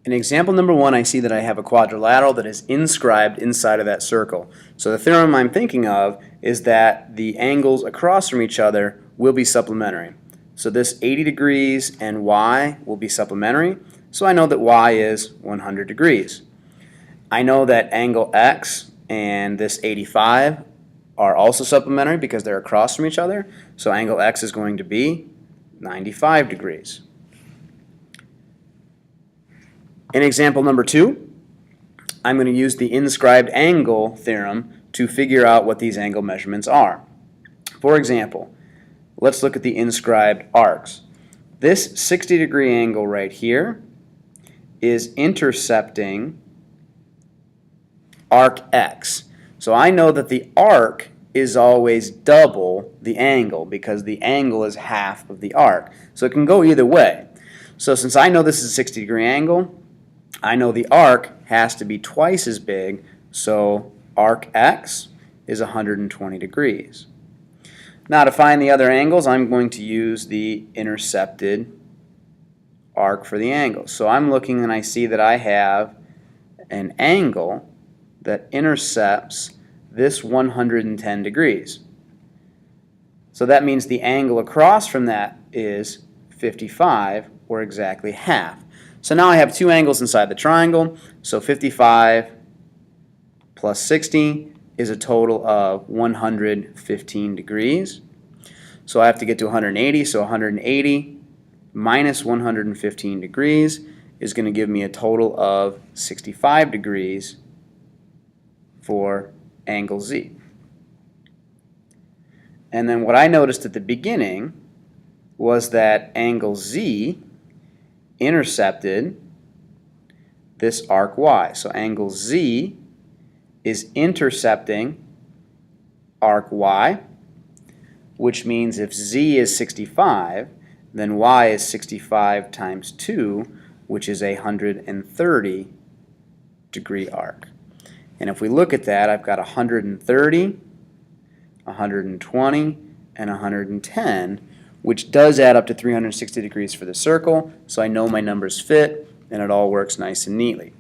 In example number 1, I see that I have a quadrilateral that is inscribed inside of that circle. So the theorem I'm thinking of is that the angles across from each other will be supplementary. So this 80 degrees and y will be supplementary, so I know that y is 100 degrees. I know that angle x and this 85 are also supplementary because they're across from each other, so angle x is going to be 95 degrees. In example number 2, I'm going to use the inscribed angle theorem to figure out what these angle measurements are. For example, let's look at the inscribed arcs. This 60-degree angle right here is intercepting arc x. So I know that the arc is always double the angle because the angle is half of the arc. So it can go either way. So since I know this is a 60-degree angle, I know the arc has to be twice as big, so arc x is 120 degrees. Now to find the other angles, I'm going to use the intercepted arc for the angle. So I'm looking and I see that I have an angle that intercepts this 110 degrees. So that means the angle across from that is 55, or exactly half. So now I have two angles inside the triangle, so 55 plus 60 is a total of 115 degrees. So I have to get to 180, so 180 minus 115 degrees is going to give me a total of 65 degrees for angle Z. And then what I noticed at the beginning was that angle Z intercepted this arc Y. So angle Z is intercepting arc Y, which means if Z is 65, then Y is 65 times 2, which is a 130 degree arc. And if we look at that, I've got 130, 120, and 110, which does add up to 360 degrees for the circle, so I know my numbers fit and it all works nice and neatly.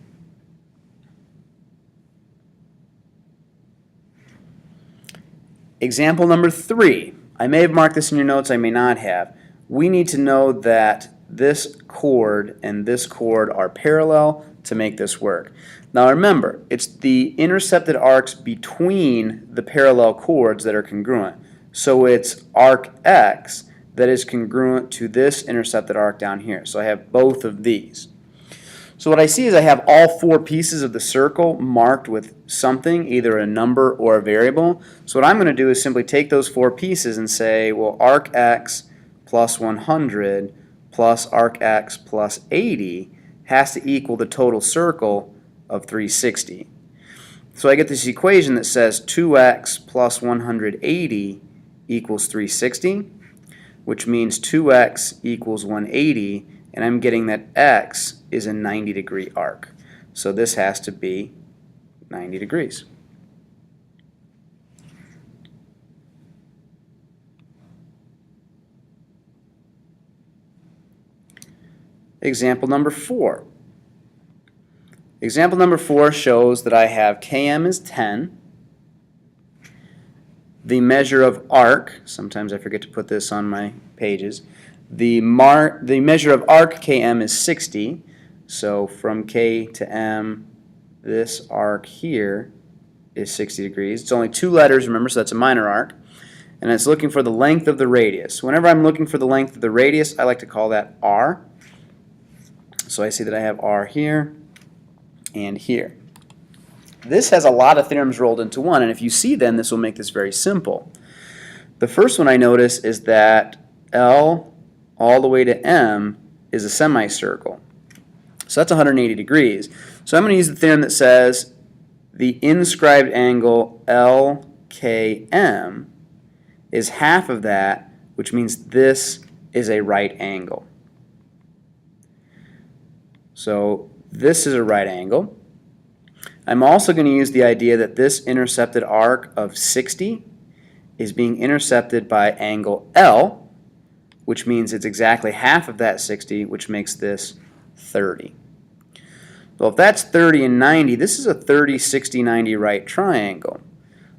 Example number 3. I may have marked this in your notes, I may not have. We need to know that this chord and this chord are parallel to make this work. Now remember, it's the intercepted arcs between the parallel chords that are congruent. So it's arc X that is congruent to this intercepted arc down here. So I have both of these. So what I see is I have all four pieces of the circle marked with something, either a number or a variable. So what I'm going to do is simply take those four pieces and say, well, arc X plus 100 plus arc X plus 80 has to equal the total circle of 360. So I get this equation that says 2x plus 180 equals 360, which means 2x equals 180, and I'm getting that x is a 90-degree arc. So this has to be 90 degrees. Example number 4. Example number 4 shows that I have Km is 10. The measure of arc, sometimes I forget to put this on my pages, the measure of arc Km is 60. So from K to M, this arc here is 60 degrees. It's only 2 letters, remember, so that's a minor arc. And it's looking for the length of the radius. Whenever I'm looking for the length of the radius, I like to call that R. So I see that I have R here and here. This has a lot of theorems rolled into one, and if you see them, this will make this very simple. The first one I notice is that L all the way to M is a semicircle. So that's 180 degrees. So I'm going to use the theorem that says the inscribed angle LKM is half of that, which means this is a right angle. So this is a right angle. I'm also going to use the idea that this intercepted arc of 60 is being intercepted by angle L, which means it's exactly half of that 60, which makes this 30. So if that's 30 and 90, this is a 30, 60, 90 right triangle.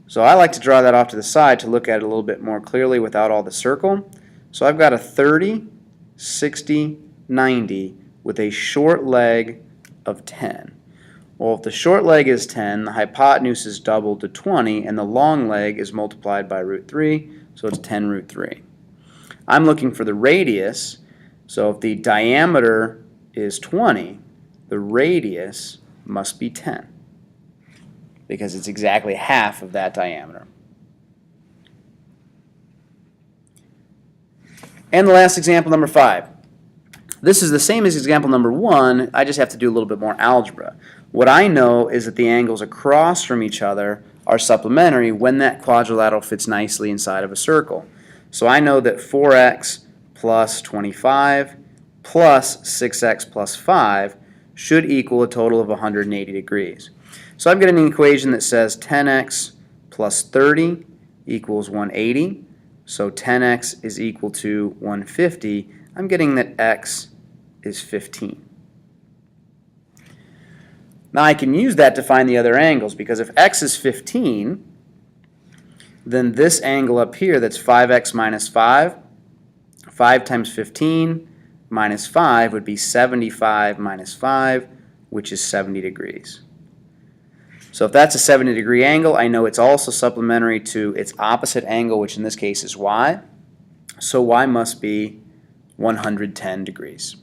So I like to draw that off to the side to look at it a little bit more clearly without all the circle. So I've got a 30, 60, 90 with a short leg of 10. Well, if the short leg is 10, the hypotenuse is doubled to 20, and the long leg is multiplied by root 3, so it's 10 root 3. I'm looking for the radius, so if the diameter is 20, the radius must be 10, because it's exactly half of that diameter. And the last example, number 5. This is the same as example number 1, I just have to do a little bit more algebra. What I know is that the angles across from each other are supplementary when that quadrilateral fits nicely inside of a circle. So I know that 4x plus 25 plus 6x plus 5 should equal a total of 180 degrees. So I'm getting an equation that says 10x plus 30 equals 180. So 10x is equal to 150. I'm getting that x is 15. Now I can use that to find the other angles, because if x is 15, then this angle up here that's 5x minus 5, 5 times 15 minus 5 would be 75 minus 5, which is 70 degrees. So if that's a 70-degree angle, I know it's also supplementary to its opposite angle, which in this case is y. So y must be 110 degrees.